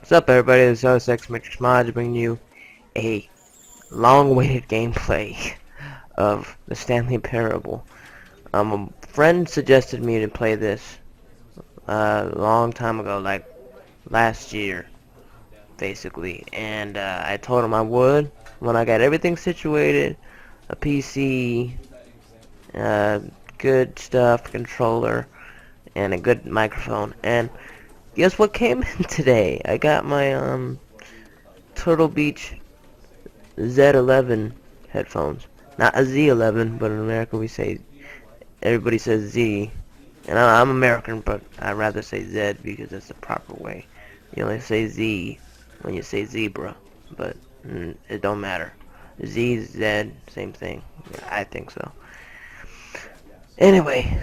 What's up, everybody? This is OSXMatrixMoDs bringing you a long-awaited gameplay of the Stanley Parable. A friend suggested me to play this a long time ago, like last year, basically, and I told him I would when I got everything situated, a PC, uh, good stuff, controller, and a good microphone. And guess what came in today? I got my Turtle Beach Z11 headphones. Not a Z11, but in America everybody says Z. And I'm American, but I'd rather say Z because that's the proper way. You only say Z when you say zebra, but it don't matter. Z, Z, same thing. Yeah, I think so. Anyway,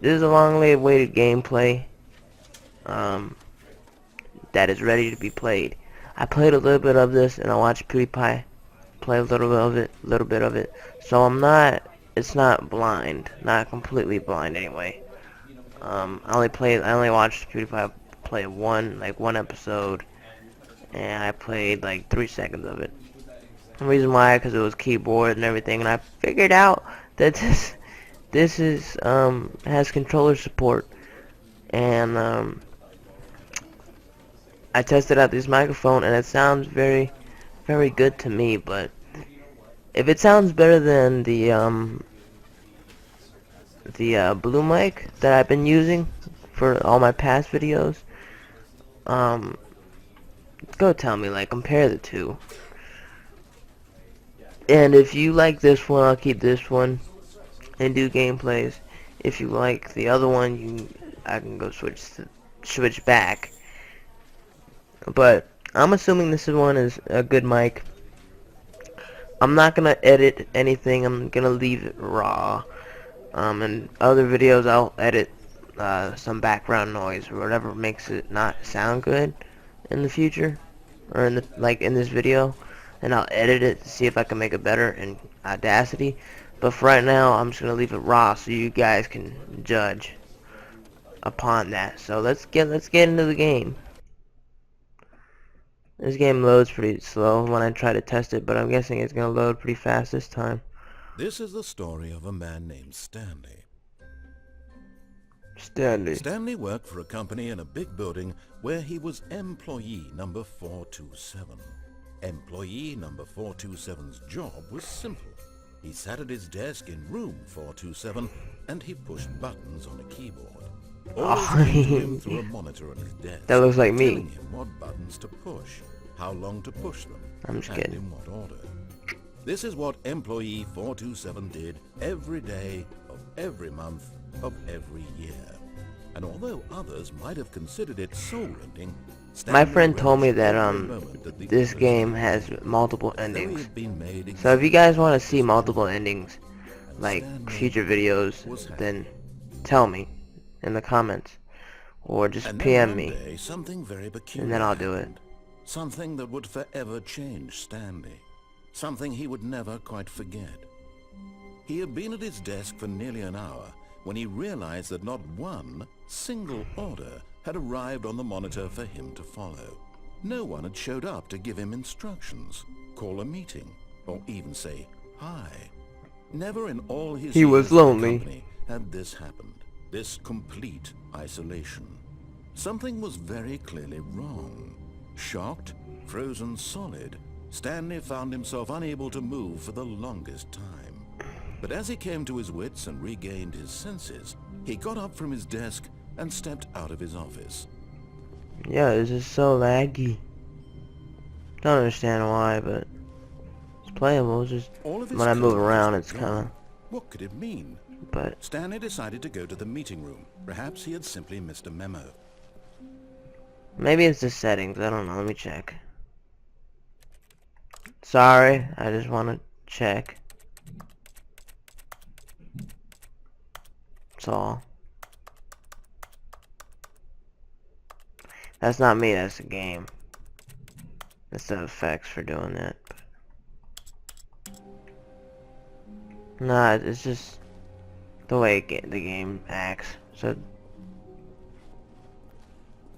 this is a long-awaited gameplay that is ready to be played. I played a little bit of this, and I watched PewDiePie play a little bit of it. So it's not blind, not completely blind anyway. I only watched PewDiePie play one episode, and I played like 3 seconds of it. The reason why, because it was keyboard and everything, and I figured out that this has controller support, and I tested out this microphone, and it sounds very, very good to me. But if it sounds better than the blue mic that I've been using for all my past videos, go tell me, like, compare the two. And if you like this one, I'll keep this one and do gameplays. If you like the other one, I can go switch back. But I'm assuming this one is a good mic. I'm not gonna edit anything. I'm gonna leave it raw. In other videos, I'll edit some background noise or whatever makes it not sound good in the future, or in this video, and I'll edit it to see if I can make it better in Audacity. But for right now, I'm just gonna leave it raw so you guys can judge upon that. So let's get into the game. This game loads pretty slow when I try to test it, but I'm guessing it's gonna load pretty fast this time. This is the story of a man named Stanley. Stanley. Stanley worked for a company in a big building where he was employee number 427. Employee number 427's job was simple. He sat at his desk in room 427 and he pushed buttons on a keyboard. Always came to him through a monitor on his desk. That looks like me. Telling him what buttons to push, how long to push them, I'm just and kidding. in what order. This is what employee 427 did every day of every month of every year. And although others might have considered it soul-rending, My friend told me that this game has multiple endings. So if you guys want to see multiple endings, like future videos, then tell me in the comments, or just PM me, and then I'll do it. Something that would forever change Stanley. Something he would never quite forget. He had been at his desk for nearly an hour when he realized that not one single order had arrived on the monitor for him to follow. No one had showed up to give him instructions, call a meeting, or even say hi. Never in all his He was years at the lonely. company had this happened. This complete isolation. Something was very clearly wrong. Shocked, frozen solid, Stanley found himself unable to move for the longest time. But as he came to his wits and regained his senses, he got up from his desk and stepped out of his office. Yeah, this is so laggy. Don't understand why, but it's playable. It's just when I move around, it's kind of. What could it mean? But Stanley decided to go to the meeting room. Perhaps he had simply missed a memo. maybe it's the settings. I don't know. Let me check. Sorry, I just want to check. That's all. That's not me, that's the game. That's the effects for doing that. Nah, it's just the way the game acts. So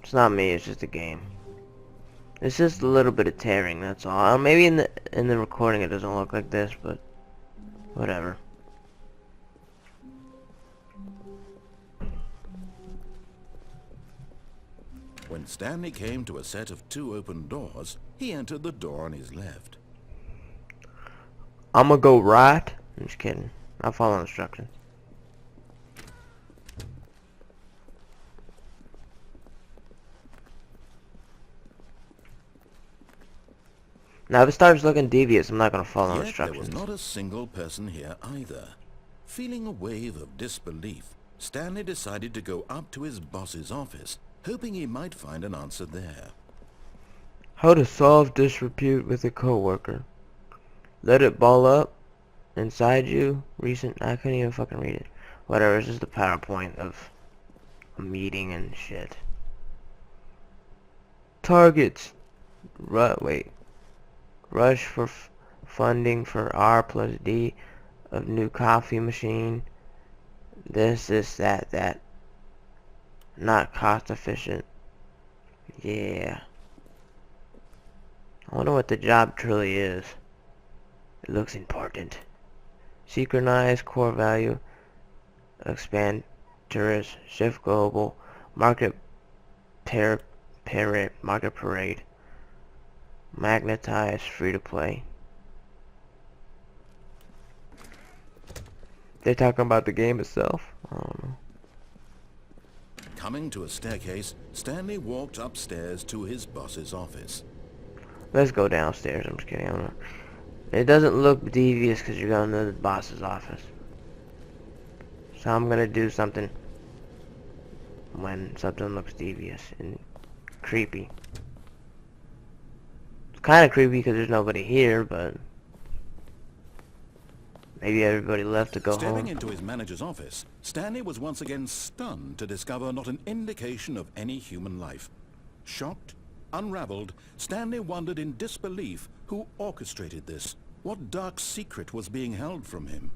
It's not me, it's just the game. It's just a little bit of tearing, that's all. Maybe in the recording it doesn't look like this, but whatever. When Stanley came to a set of 2 open doors, he entered the door on his left. I'm gonna go right. I'm just kidding. I'll follow instructions. Now if it starts looking devious, I'm not gonna follow Yet instructions. there was not a single person here either. Feeling a wave of disbelief, Stanley decided to go up to his boss's office, hoping he might find an answer there. How to solve disrepute with a coworker. Let it ball up inside you. Recent. I couldn't even fucking read it. Whatever. It's just the PowerPoint of a meeting and shit. Targets. Wait. Rush for funding for R plus D of new coffee machine. This, that. Not cost efficient. Yeah. I wonder what the job truly is. It looks important. Synchronize core value. Expand tourist. Shift global. Market market parade. Magnetize free to play. They're talking about the game itself. I don't know. Coming to a staircase, Stanley walked upstairs to his boss's office. Let's go downstairs. I'm just kidding. I don't know. It doesn't look devious because you're going to the boss's office. So I'm gonna do something when something looks devious and creepy. It's kind of creepy because there's nobody here, but maybe everybody left to go Stepping home. into his manager's office, Stanley was once again stunned to discover not an indication of any human life. Shocked, unraveled, Stanley wondered in disbelief who orchestrated this. What dark secret was being held from him?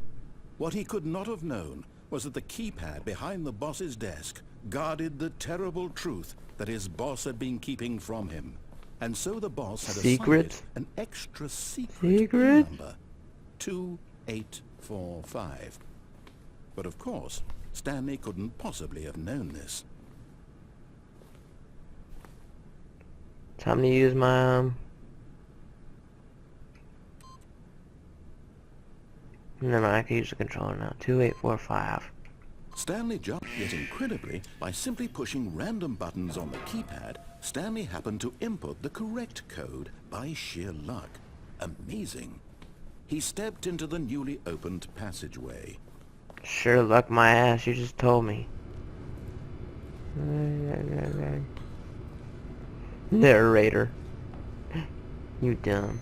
What he could not have known was that the keypad behind the boss's desk guarded the terrible truth that his boss had been keeping from him. And so the boss had assigned it an extra secret number, 2845. But of course, Stanley couldn't possibly have known this. Time to use my Never mind, I can use the controller now. 2845. Stanley jumped, yet incredibly, by simply pushing random buttons on the keypad, Stanley happened to input the correct code by sheer luck. Amazing. He stepped into the newly opened passageway. Sure luck my ass, you just told me. Narrator. You dumb.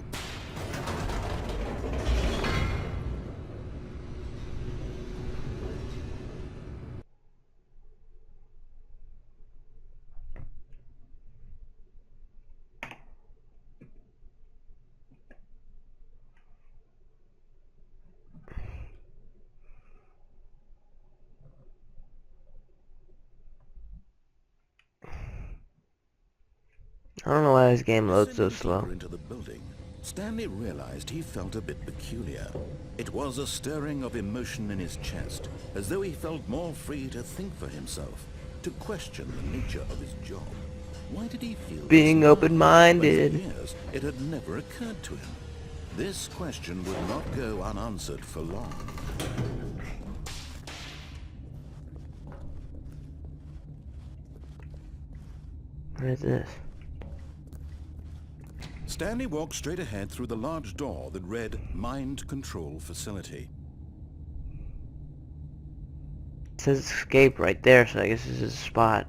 I don't know why this game loads so slow. Into the building, Stanley realized he felt a bit peculiar. It was a stirring of emotion in his chest, as though he felt more free to think for himself, to question the nature of his job. Why did he feel being open-minded? For years, it had never occurred to him. This question would not go unanswered for long. What is this? Stanley walked straight ahead through the large door that read Mind Control Facility. It says escape right there, so I guess this is a spot.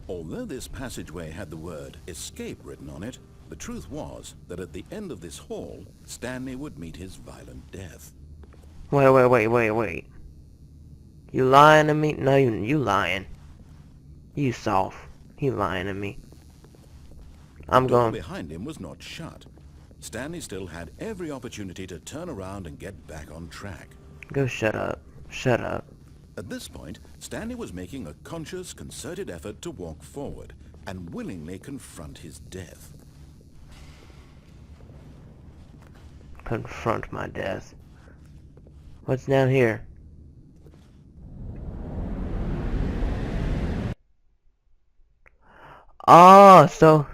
Although this passageway had the word escape written on it, the truth was that at the end of this hall, Stanley would meet his violent death. Wait. You lying to me? No, you lying. You soft. He lying to me. I'm The door going. behind him was not shut. Stanley still had every opportunity to turn around and get back on track. Go shut up. Shut up. At this point, Stanley was making a conscious, concerted effort to walk forward, and willingly confront his death. Confront my death. What's down here? Oh, so...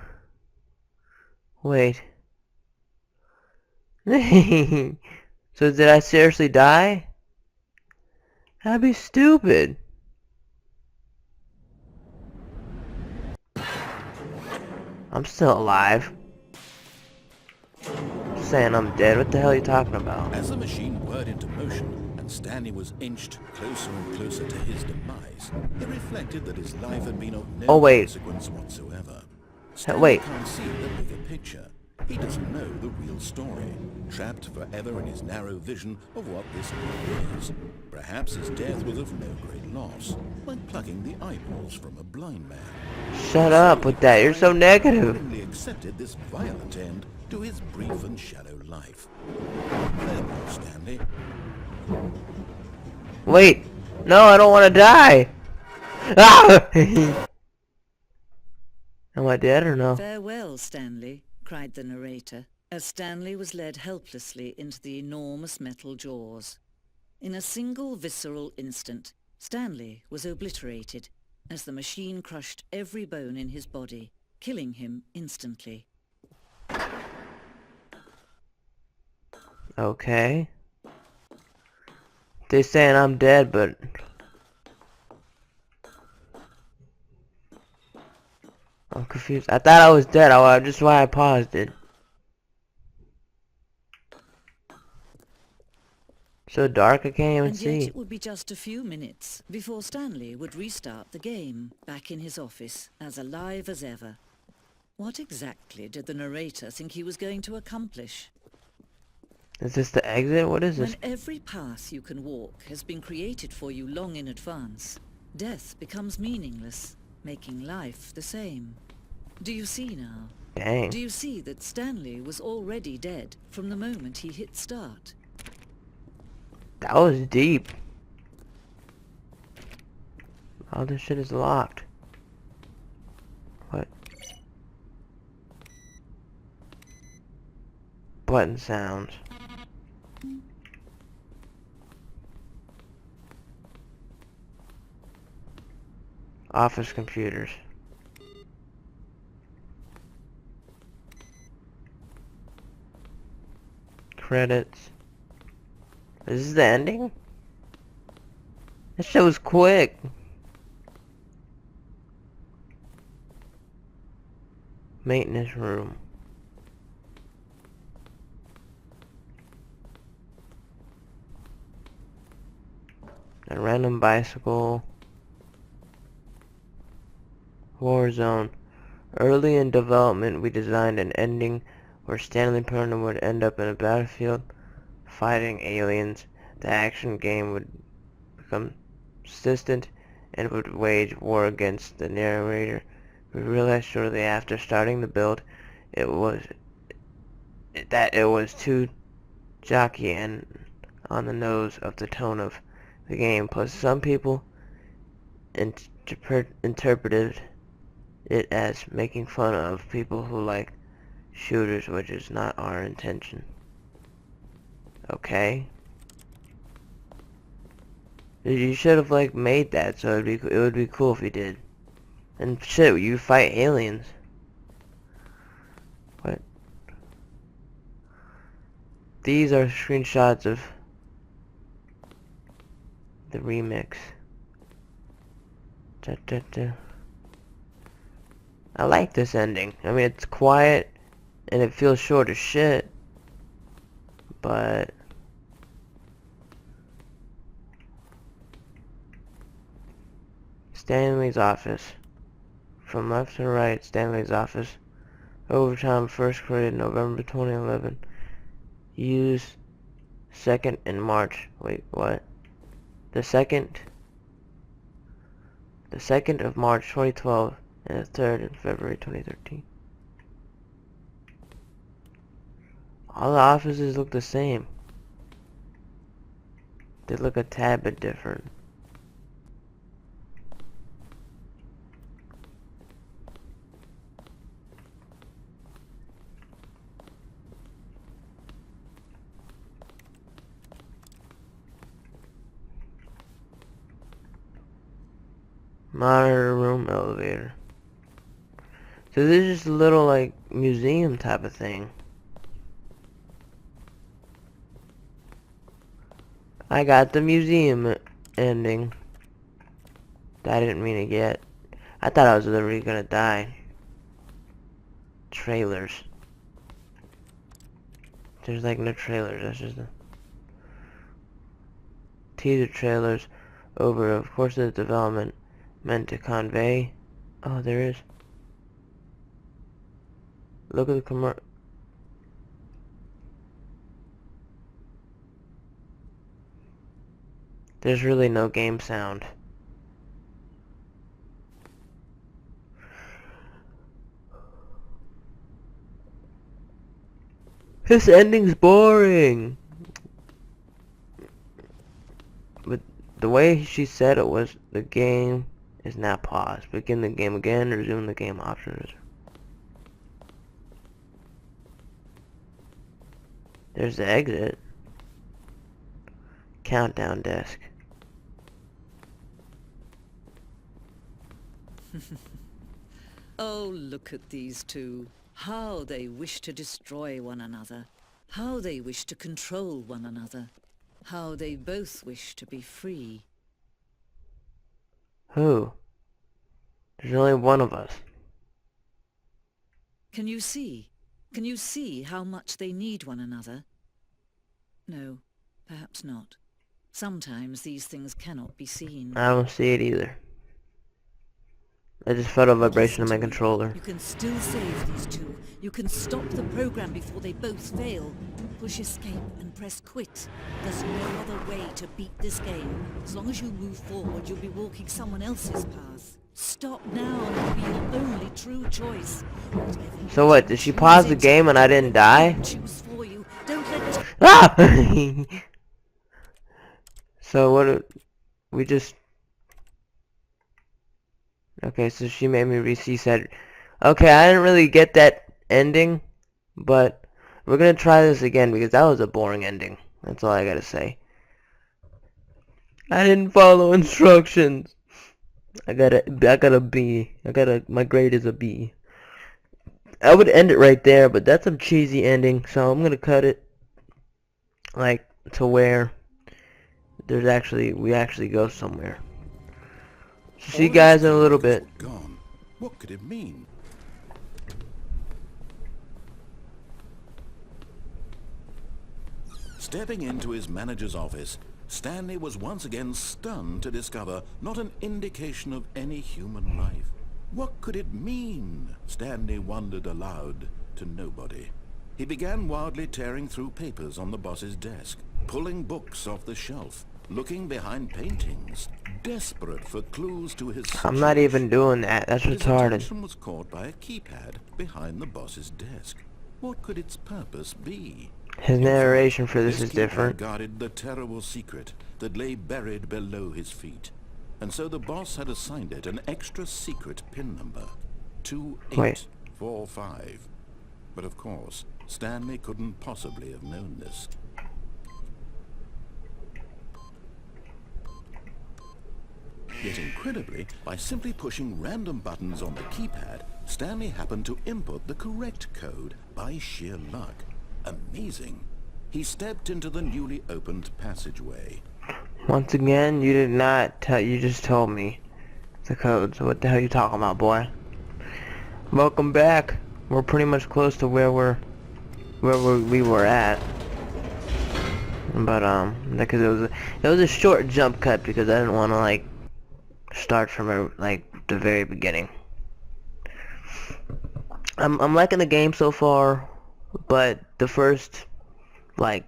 Wait. So did I seriously die? That'd be stupid. I'm still alive. Saying I'm dead. What the hell are you talking about? As the machine whirred into motion and Stanley was inched closer and closer to his demise, he reflected that his life had been of no consequence whatsoever. Stanley can't see the bigger picture. He doesn't know the real story, trapped forever in his narrow vision of what this world is. Perhaps his death was of no great loss, like plucking the eyeballs from a blind man. Shut up with that, you're so negative. He willingly accepted this violent end to his brief and shallow life. Farewell, Stanley. Wait, no, I don't want to die. Ah! Am I dead or no? Farewell, Stanley, cried the narrator, as Stanley was led helplessly into the enormous metal jaws. In a single visceral instant, Stanley was obliterated, as the machine crushed every bone in his body, killing him instantly. Okay. They're saying I'm dead, but... I'm confused. I thought I was dead, just why I paused it. So dark I can't even see. And yet it would be just a few minutes before Stanley would restart the game, back in his office, as alive as ever. What exactly did the narrator think he was going to accomplish? Is this the exit? What is this? When every path you can walk has been created for you long in advance, death becomes meaningless, making life the same. Do you see now? Dang. Do you see that Stanley was already dead from the moment he hit start? That was deep. All this shit is locked. What? Button sounds. Office computers. Credits. Is this the ending? This shit was quick. Maintenance room. A random bicycle. War zone. Early in development, we designed an ending where Stanley Perna would end up in a battlefield fighting aliens. The action game would become consistent and would wage war against the narrator. We realized shortly after starting the build it was too jockey and on the nose of the tone of the game. Plus, some people interpreted it as making fun of people who like shooters, which is not our intention. Okay. You should have like made that so it would be cool if you did. And shit, you fight aliens. What? These are screenshots of the remix. I like this ending. I mean, it's quiet and it feels short as shit, but Stanley's office. From left to right, Stanley's office. Overtime first created November 2011. Used 2nd in March. Wait, what? The 2nd of March 2012 and the 3rd in February 2013. All the offices look the same. They look a tad bit different. Monitor room, elevator. So this is just a little like museum type of thing. I got the museum ending. I didn't mean to get. I thought I was literally gonna die. Trailers. There's like no trailers. That's just the teaser trailers over of course the development meant to convey. Oh, there is. Look at the commercial. There's really no game sound. This ending's boring. But the way she said it was, the game is now paused. Begin the game again, resume the game options. There's the exit. Countdown desk. Oh, look at these two. How they wish to destroy one another. How they wish to control one another. How they both wish to be free. Who? There's only one of us. Can you see? Can you see how much they need one another? No, perhaps not. Sometimes these things cannot be seen. I don't see it either. I just felt a vibration in my Listen to me. controller. You can still save these two. You can stop the program before they both fail. Push escape and press quit. There's no other way to beat this game. As long as you move forward, you'll be walking someone else's path. Stop now and it'll be your only true choice. So what, did she pause the game and I didn't die? Choose for you. Don't let Ah! So what, we just... Okay, so she made me said, okay, I didn't really get that ending, but we're gonna try this again because that was a boring ending. That's all I gotta say. I didn't follow instructions. I got a B. My grade is a B. I would end it right there, but that's a cheesy ending, so I'm gonna cut it like to where we actually go somewhere. So see you guys in a little bit. Gone. What could it mean? Stepping into his manager's office, Stanley was once again stunned to discover not an indication of any human life. What could it mean? Stanley wondered aloud to nobody. He began wildly tearing through papers on the boss's desk, pulling books off the shelf, looking behind paintings, desperate for clues to his... I'm not even doing that. That's His retarded. attention was caught by a keypad behind the boss's desk. What could its purpose be? His narration for this is keypad different. guarded the terrible secret that lay buried below his feet. And so the boss had assigned it an extra secret pin number, 2845. But of course, Stanley couldn't possibly have known this. Yet incredibly, by simply pushing random buttons on the keypad, Stanley happened to input the correct code by sheer luck. Amazing. He stepped into the newly opened passageway. Once again, you did not tell. You just told me the code. So what the hell are you talking about, boy? Welcome back. We're pretty much close to where we were at. But because it was a short jump cut because I didn't want to like start from like the very beginning. I'm liking the game so far, but the first like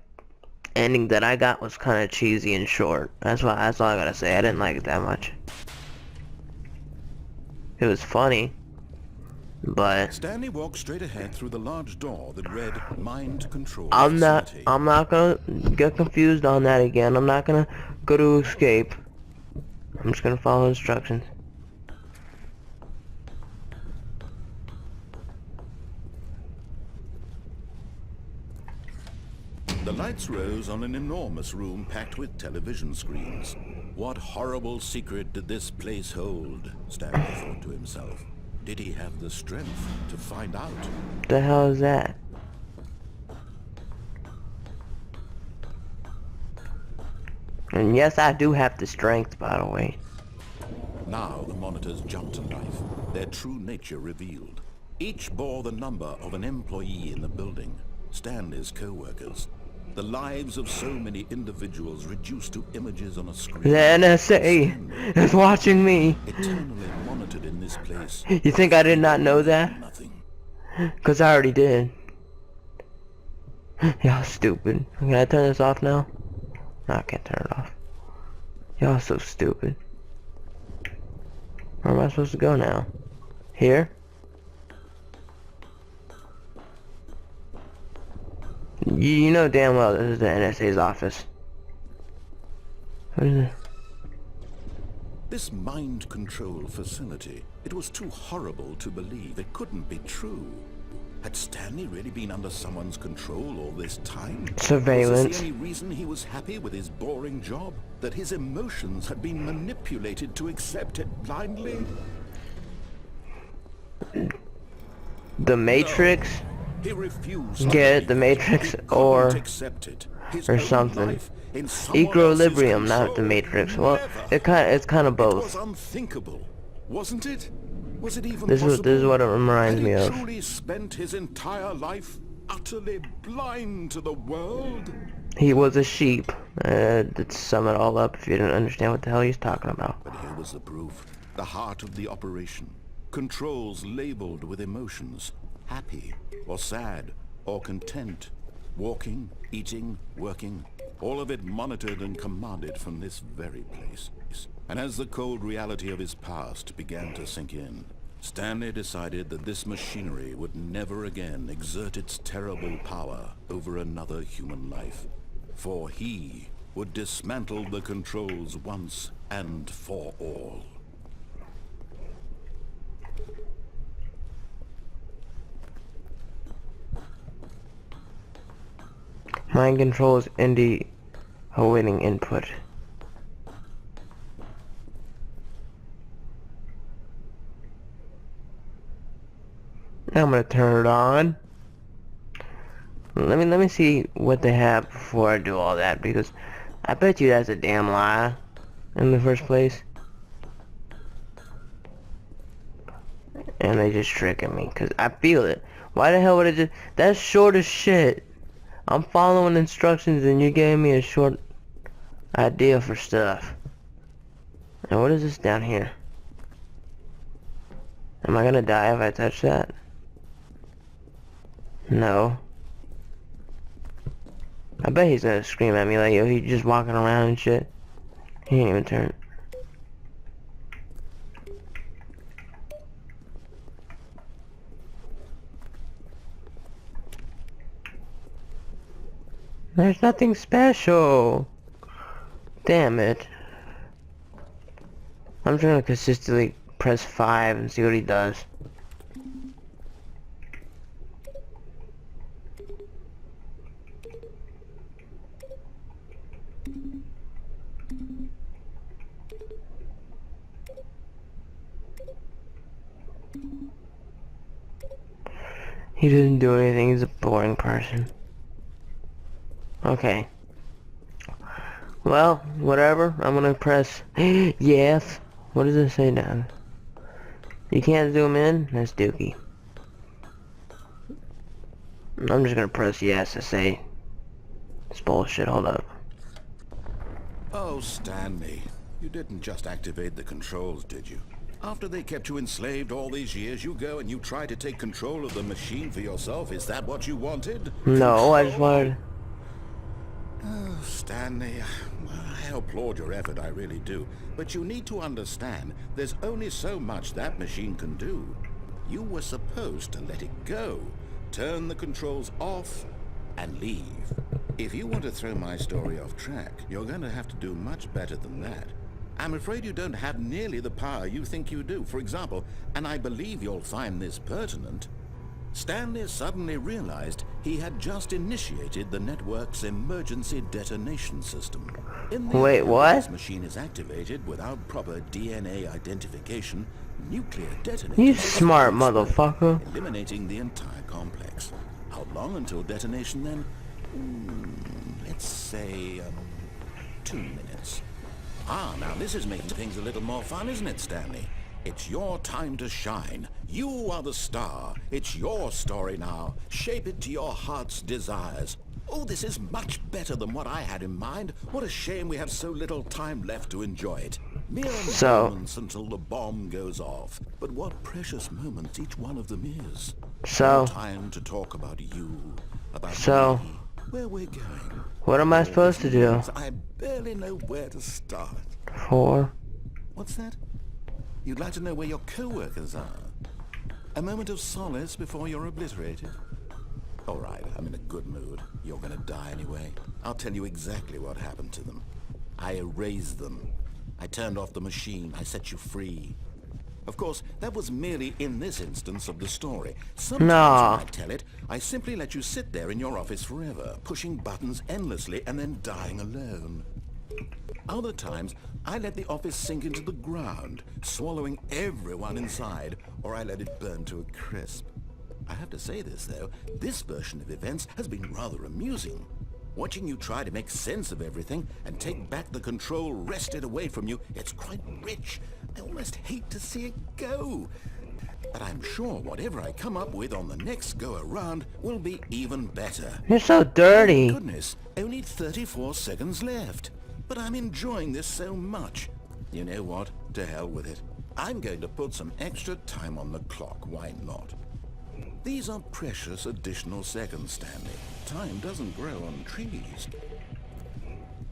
ending that I got was kind of cheesy and short. That's all I gotta say. I didn't like it that much. It was funny, but Stanley walked straight ahead through the large door that read Mind Control I'm Facility. not gonna get confused on that again. I'm not gonna go to escape. I'm just gonna follow instructions. The lights rose on an enormous room packed with television screens. What horrible secret did this place hold? Stanley thought to himself. Did he have the strength to find out? What the hell is that? And yes, I do have the strength, by the way. Now the monitors jumped to life, their true nature revealed. Each bore the number of an employee in the building, Stanley's co-workers. The lives of so many individuals reduced to images on a screen. The NSA is watching me. Eternally monitored in this place. You think I did not know that? Nothing. Cause I already did. Y'all stupid. Can I turn this off now? No, I can't turn it off. Y'all so stupid. Where am I supposed to go now? Here? You know damn well this is the NSA's office. What is it? This mind control facility, it was too horrible to believe. It couldn't be true. Had Stanley really been under someone's control all this time? Surveillance. Was there any reason he was happy with his boring job? That his emotions had been manipulated to accept it blindly? The Matrix? No. He refused. Get the Matrix or something. Equilibrium, not the Matrix. Well, it's kind of both. It was unthinkable, wasn't it? Was it even this is what it reminds me of. He truly spent his entire life utterly blind to the world? He was a sheep. To sum it all up, if you didn't understand what the hell he's talking about. But here was the proof. The heart of the operation. Controls labeled with emotions. Happy, or sad, or content. Walking, eating, working. All of it monitored and commanded from this very place. And as the cold reality of his past began to sink in, Stanley decided that this machinery would never again exert its terrible power over another human life. For he would dismantle the controls once and for all. Mind controls awaiting input. Now I'm gonna turn it on. Let me see what they have before I do all that, because I bet you that's a damn lie in the first place. And they just tricking me, cause I feel it. Why the hell would I just? That's short as shit. I'm following instructions and you gave me a short idea for stuff. And what is this down here? Am I gonna die if I touch that? No. I bet he's gonna scream at me like, yo, he's just walking around and shit. He ain't even turn. There's nothing special. Damn it. I'm just gonna consistently press 5 and see what he does. He doesn't do anything, he's a boring person. Okay. Well, whatever. I'm gonna press yes. What does it say down? You can't zoom in? That's dookie. I'm just gonna press yes to say it's bullshit. Hold up. Oh, Stanley. You didn't just activate the controls, did you? After they kept you enslaved all these years, you go and you try to take control of the machine for yourself. Is that what you wanted? No, I just wanted... Oh, Stanley, I applaud your effort, I really do. But you need to understand, there's only so much that machine can do. You were supposed to let it go, turn the controls off, and leave. If you want to throw my story off track, you're going to have to do much better than that. I'm afraid you don't have nearly the power you think you do. For example, and I believe you'll find this pertinent, Stanley suddenly realized he had just initiated the network's emergency detonation system. In the Wait, event what? this machine is activated without proper DNA identification, nuclear detonators You will smart explode, motherfucker. eliminating the entire complex. How long until detonation then? Let's say 2 minutes. Ah, now this is making things a little more fun, isn't it, Stanley? It's your time to shine. You are the star. It's your story now. Shape it to your heart's desires. Oh, this is much better than what I had in mind. What a shame we have so little time left to enjoy it. Mere moments until the bomb goes off. But what precious moments each one of them is. No time to talk about you, about me, where we're going. What am I supposed to do? I barely know where to start. 4. What's that? You'd like to know where your co-workers are? A moment of solace before you're obliterated? All right, I'm in a good mood. You're gonna die anyway. I'll tell you exactly what happened to them. I erased them. I turned off the machine. I set you free. Of course, that was merely in this instance of the story. Sometimes when I tell it, I simply let you sit there in your office forever, pushing buttons endlessly and then dying alone. Other times, I let the office sink into the ground, swallowing everyone inside, or I let it burn to a crisp. I have to say this, though, this version of events has been rather amusing. Watching you try to make sense of everything and take back the control wrested away from you, it's quite rich. I almost hate to see it go. But I'm sure whatever I come up with on the next go-around will be even better. You're so dirty. Oh, goodness, only 34 seconds left. But I'm enjoying this so much. You know what? To hell with it. I'm going to put some extra time on the clock. Why not? These are precious additional seconds, Stanley. Time doesn't grow on trees.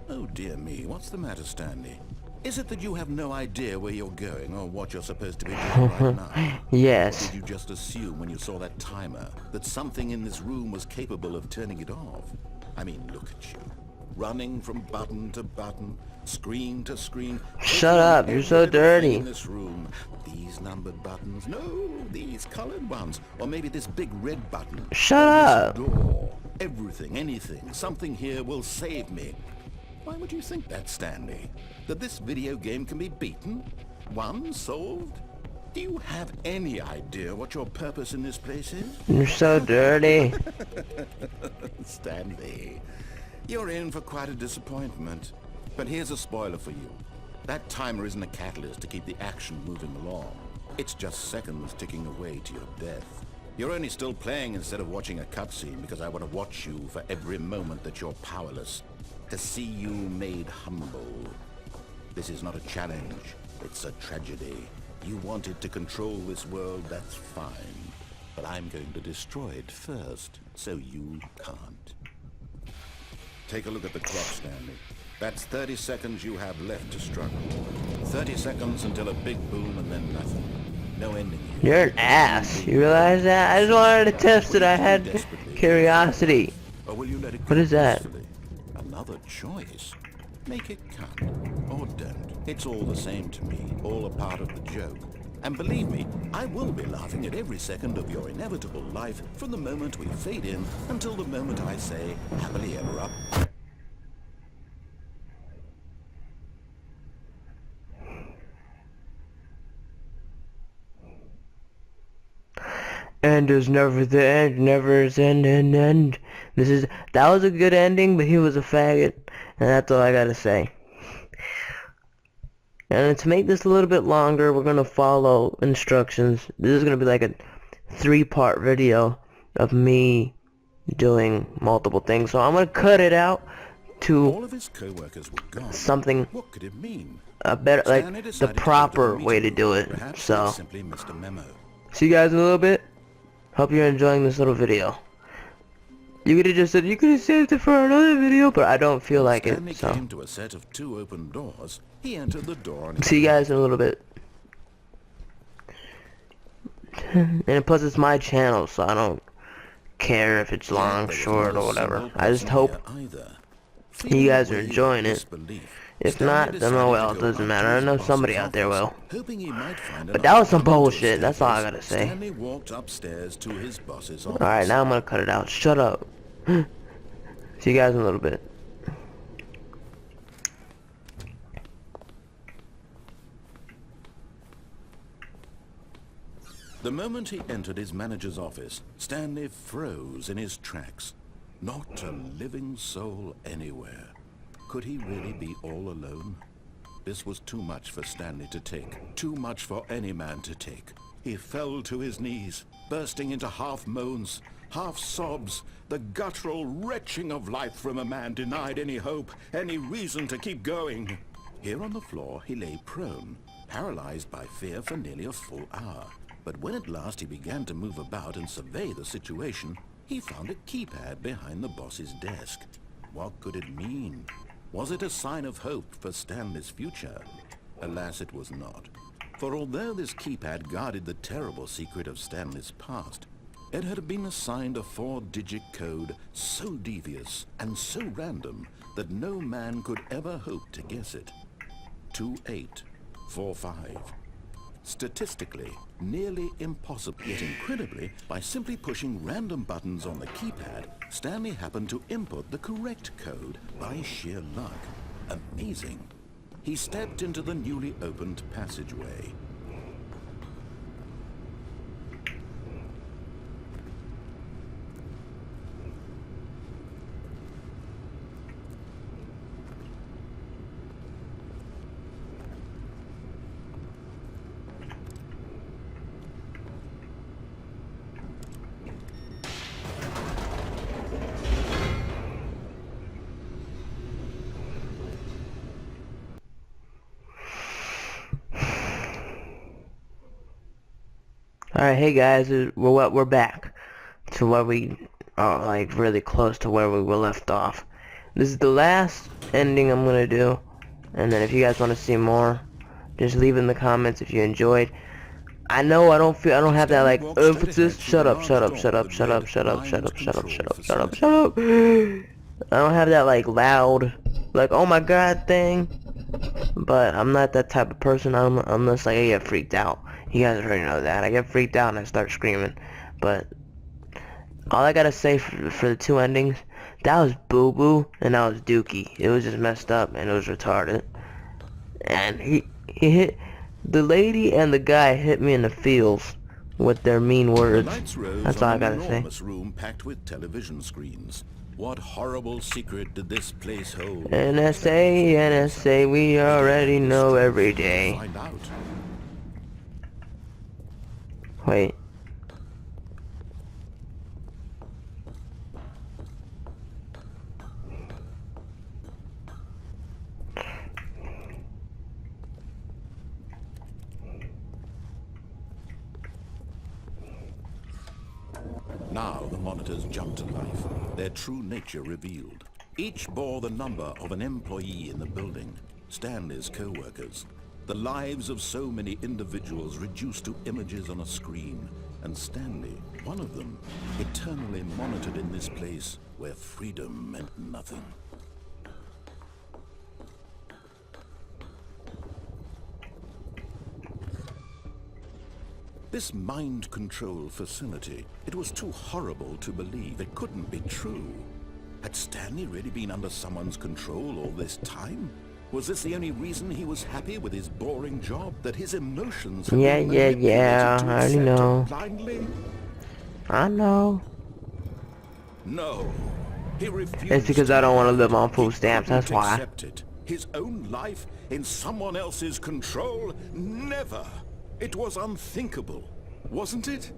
Oh dear me, what's the matter, Stanley? Is it that you have no idea where you're going or what you're supposed to be doing right now? Yes. Or did you just assume when you saw that timer that something in this room was capable of turning it off? I mean, look at you. Running from button to button, screen to screen. Shut up, you're so dirty. In this room, these numbered buttons, no, these colored ones, or maybe this big red button. Shut up. Door. Everything, anything, something here will save me. Why would you think that, Stanley? That this video game can be beaten? Won? Solved? Do you have any idea what your purpose in this place is? You're so dirty. Stanley, you're in for quite a disappointment. But here's a spoiler for you. That timer isn't a catalyst to keep the action moving along. It's just seconds ticking away to your death. You're only still playing instead of watching a cutscene because I want to watch you for every moment that you're powerless. To see you made humble. This is not a challenge. It's a tragedy. You wanted to control this world, that's fine. But I'm going to destroy it first, so you can't. Take a look at the clock, Stanley. That's 30 seconds you have left to struggle. 30 seconds until a big boom and then nothing. No ending here. You're an ass. You realize that? I just wanted to test it. I had curiosity. Or will you let it go What is that? peacefully? Another choice. Make it count. Or don't. It's all the same to me. All a part of the joke. And believe me, I will be laughing at every second of your inevitable life from the moment we fade in until the moment I say, happily ever up. And is never the end, never is end. That was a good ending, but he was a faggot, and that's all I gotta say. And to make this a little bit longer, we're gonna follow instructions. This is gonna be like a 3-part video of me doing multiple things. So I'm gonna cut it out to All of his co-workers were gone. something What could it mean? a better, like Stanley the decided to go to proper the way to meeting do room. it. Perhaps So he simply missed a memo. see you guys in a little bit. Hope you're enjoying this little video. You could have just said you could have saved it for another video, but I don't feel like Stanley it. So came to a set of 2 open doors. He entered the door on his see you guys in a little bit. And plus it's my channel, so I don't care if it's long, There was short, not or a whatever. single I just person hope here either. Feeling you guys a are wave enjoying of it. disbelief, If Stanley not, then decided oh to well, it go doesn't up matter. to I his know boss's somebody out there office. will. Hoping he might find But an that was some elevator bullshit. That's all I staircase, gotta say. Stanley walked upstairs to his boss's office. Alright, now I'm gonna cut it out. Shut up. See you guys in a little bit. The moment he entered his manager's office, Stanley froze in his tracks. Not a living soul anywhere. Could he really be all alone? This was too much for Stanley to take. Too much for any man to take. He fell to his knees, bursting into half moans, half sobs, the guttural retching of life from a man denied any hope, any reason to keep going. Here on the floor, he lay prone, paralyzed by fear for nearly a full hour. But when at last he began to move about and survey the situation, he found a keypad behind the boss's desk. What could it mean? Was it a sign of hope for Stanley's future? Alas, it was not. For although this keypad guarded the terrible secret of Stanley's past, it had been assigned a 4-digit code so devious and so random that no man could ever hope to guess it. 2845. Statistically, nearly impossible. Yet incredibly, by simply pushing random buttons on the keypad, Stanley happened to input the correct code by sheer luck. Amazing. He stepped into the newly opened passageway. Alright, hey guys, we're back to where we are, like, really close to where we were left off. This is the last ending I'm gonna do, and then if you guys want to see more, just leave in the comments if you enjoyed. I know I don't have that, like, emphasis. Shut up. I don't have that, like, loud, like, oh my god thing, but I'm not that type of person. Unless like, I get freaked out. You guys already know that. I get freaked out and I start screaming. But all I gotta say for the two endings, that was Boo Boo and that was Dookie. It was just messed up and it was retarded. And he hit the lady and the guy hit me in the feels with their mean words. That's all I gotta say. Room packed with television screens. What horrible secret did this place hold? NSA, NSA, we already know every day. Find out. Wait. Now the monitors jumped to life, their true nature revealed. Each bore the number of an employee in the building, Stanley's co-workers. The lives of so many individuals reduced to images on a screen, and Stanley, one of them, eternally monitored in this place where freedom meant nothing. This mind control facility, it was too horrible to believe. It couldn't be true. Had Stanley really been under someone's control all this time? Was this the only reason he was happy with his boring job? That his emotions had been manipulated to I already accept know. it blindly? I know. No. He refused. It's because I don't want to live on food stamps, that's couldn't why. accept it. His own life in someone else's control? Never. It was unthinkable, wasn't it?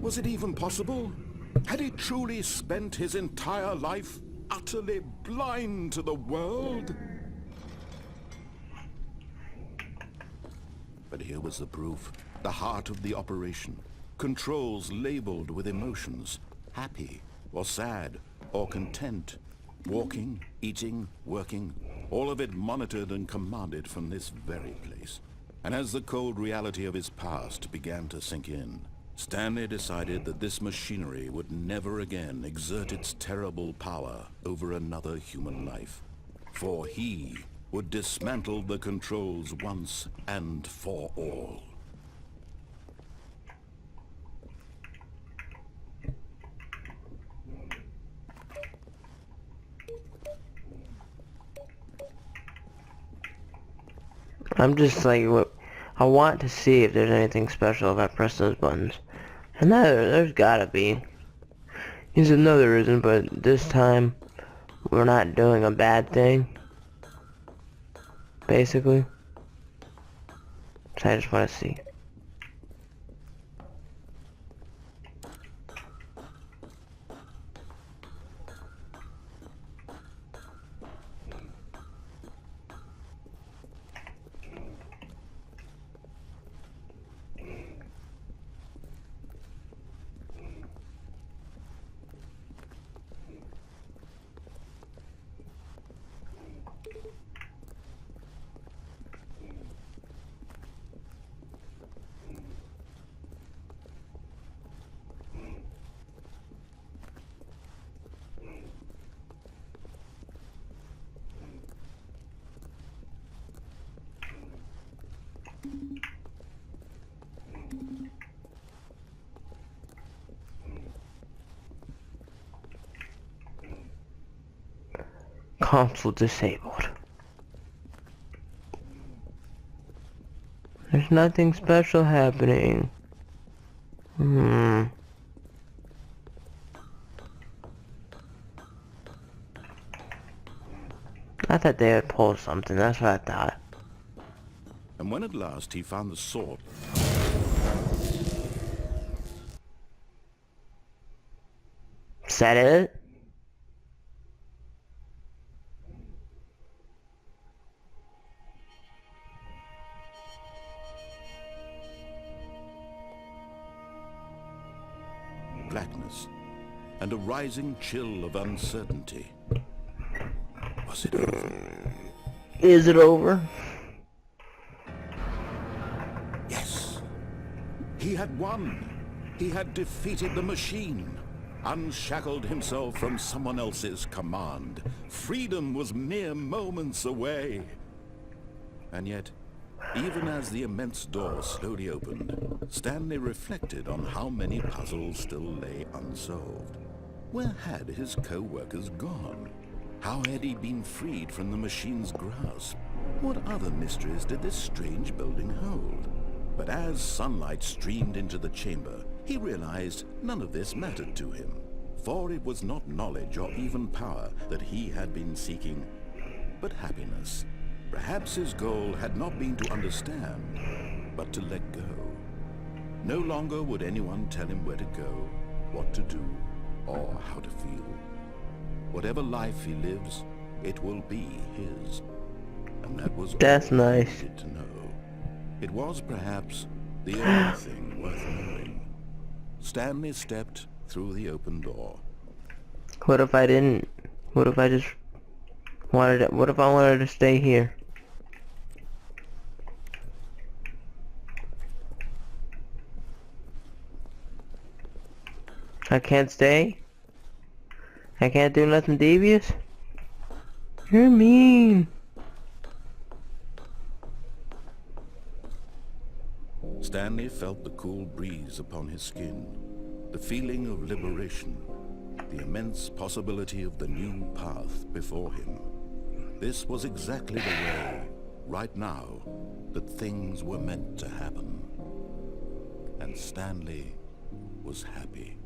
Was it even possible? Had he truly spent his entire life utterly blind to the world? But here was the proof, the heart of the operation. Controls labeled with emotions, happy or sad or content. Walking, eating, working, all of it monitored and commanded from this very place. And as the cold reality of his past began to sink in, Stanley decided that this machinery would never again exert its terrible power over another human life. for he would dismantle the controls once and for all. I'm just like, what? I want to see if there's anything special if I press those buttons. And there's gotta be. Here's another reason, but this time we're not doing a bad thing. Basically. So I just want to see. Console disabled. There's nothing special happening. I thought they would pull something, that's what I thought. And when at last he found the sword, Is that it? blackness, and a rising chill of uncertainty. Was it over? Is it over? Yes. He had won. He had defeated the machine, unshackled himself from someone else's command. Freedom was mere moments away. And yet, even as the immense door slowly opened, Stanley reflected on how many puzzles still lay unsolved. Where had his co-workers gone? How had he been freed from the machine's grasp? What other mysteries did this strange building hold? But as sunlight streamed into the chamber, he realized none of this mattered to him, for it was not knowledge or even power that he had been seeking, but happiness. Perhaps his goal had not been to understand, but to let go. No longer would anyone tell him where to go, what to do, or how to feel. Whatever life he lives, it will be his. And that was That's all nice. he needed to know. It was perhaps the only thing worth knowing. Stanley stepped through the open door. What if I didn't? What if I just wanted it? What if I wanted to stay here? I can't stay? I can't do nothing devious? You're mean. Stanley felt the cool breeze upon his skin, the feeling of liberation, the immense possibility of the new path before him. This was exactly the way, right now, that things were meant to happen. And Stanley was happy.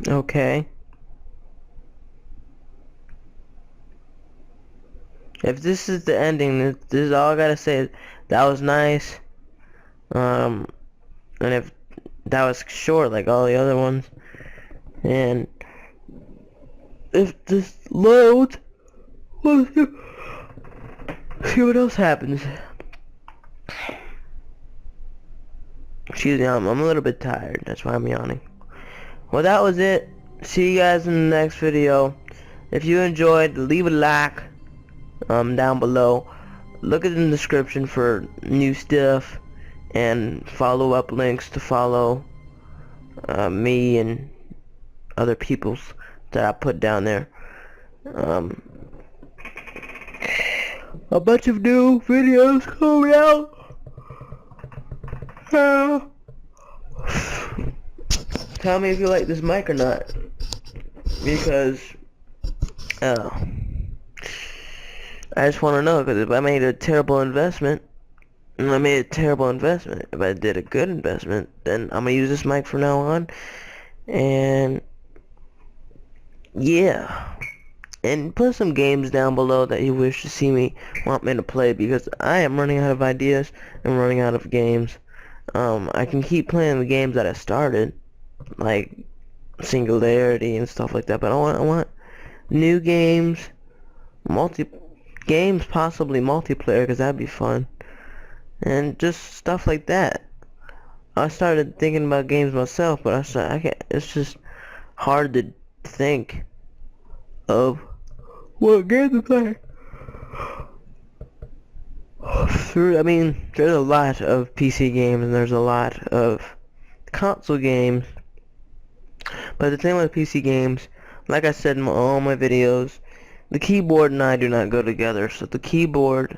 Okay. If this is the ending, this is all I gotta say. That was nice. And if that was short like all the other ones, and if this loads, let's see what else happens. Excuse me, I'm a little bit tired. That's why I'm yawning. Well, that was it. See you guys in the next video. If you enjoyed, leave a like down below. Look in the description for new stuff and follow-up links to follow. me and other people's that I put down there. A bunch of new videos coming out. Tell me if you like this mic or not, because I just want to know, because if I made a terrible investment, if I did a good investment, then I'm gonna use this mic from now on. And yeah, and put some games down below that you wish to see me want me to play, because I am running out of ideas and running out of games. I can keep playing the games that I started, like Singularity and stuff like that, but I want new games, possibly multiplayer, because that'd be fun, and just stuff like that. I started thinking about games myself, but I can't. It's just hard to think of what game to play. I mean, there's a lot of PC games and there's a lot of console games. But the thing with PC games, like I said in all my videos, the keyboard and I do not go together. So the keyboard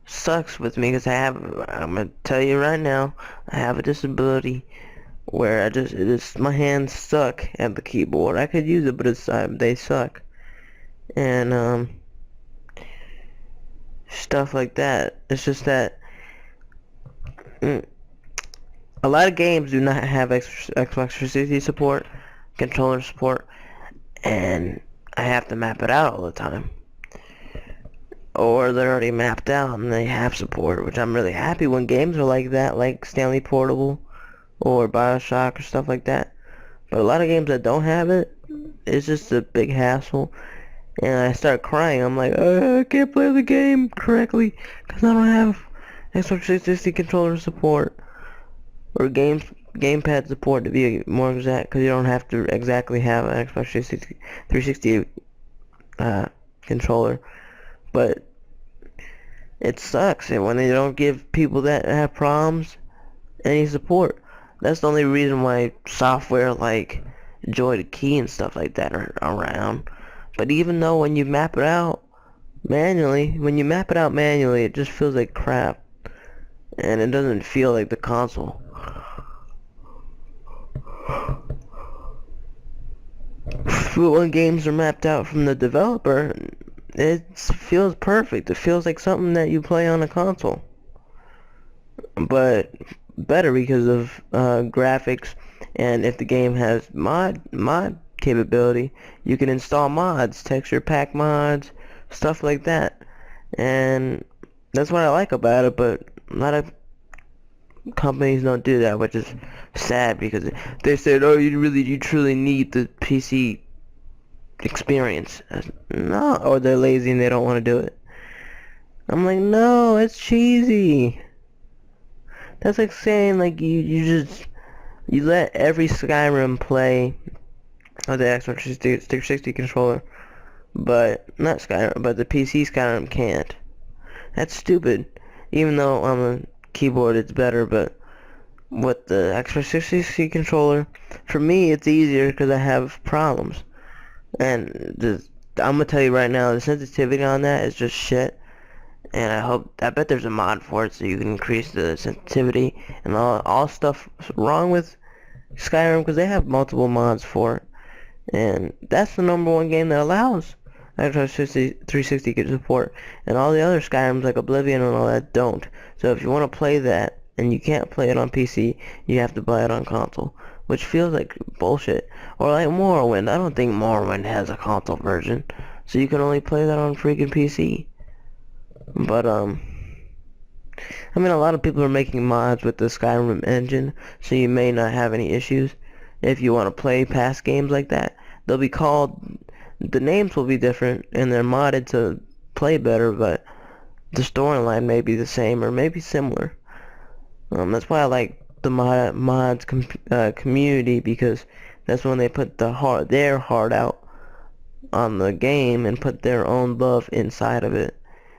sucks with me because I'm gonna tell you right now, I have a disability where my hands suck at the keyboard. I could use it, but they suck. And stuff like that. It's just that a lot of games do not have Xbox 360 support, controller support, and I have to map it out all the time. Or they're already mapped out and they have support, which I'm really happy when games are like that, like Stanley Portable or Bioshock or stuff like that. But a lot of games that don't have it, it's just a big hassle. And I start crying. I'm like, I can't play the game correctly because I don't have Xbox 360 controller support or gamepad support, to be more exact, because you don't have to exactly have an Xbox 360 controller. But it sucks, and when they don't give people that have problems any support. That's the only reason why software like Joy to Key and stuff like that are around. But even though when you map it out manually, it just feels like crap. And it doesn't feel like the console. But when games are mapped out from the developer, it feels perfect. It feels like something that you play on a console. But better because of graphics, and if the game has mod capability, you can install mods, texture pack mods, stuff like that. And that's what I like about it, but a lot of companies don't do that, which is sad, because they said, oh, you truly need the PC experience. No, or they're lazy and they don't want to do it. I'm like, no, it's cheesy. That's like saying, like, you let every Skyrim play with the Xbox 360 controller, but not Skyrim, but the PC Skyrim can't. That's stupid. Even though on the keyboard it's better, but with the Xbox 360 controller, for me it's easier because I have problems. And I'm gonna tell you right now, the sensitivity on that is just shit. And I bet there's a mod for it so you can increase the sensitivity and all stuff wrong with Skyrim, because they have multiple mods for it. And that's the #1 game that allows Xbox 360 support, and all the other Skyrims like Oblivion and all that don't. So if you want to play that and you can't play it on PC, you have to buy it on console, which feels like bullshit. Or like Morrowind. I don't think Morrowind has a console version, so you can only play that on freaking PC. But I mean, a lot of people are making mods with the Skyrim engine, so you may not have any issues. If you want to play past games like that, they'll be called, the names will be different, and they're modded to play better, but the storyline may be the same or maybe similar. That's why I like the mods community, because that's when they put their heart out on the game and put their own love inside of it,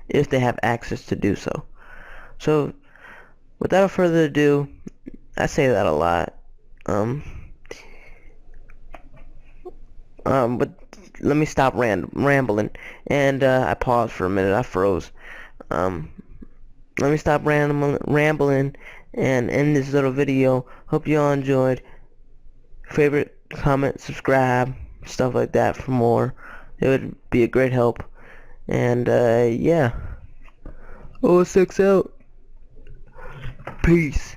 if they have access to do so. So, without further ado, I say that a lot. But let me stop rambling. And I paused for a minute. I froze. Um, Let me stop rambling and end this little video. Hope you all enjoyed. Favorite, comment, subscribe, stuff like that for more. It would be a great help. And yeah. OSX out. Peace.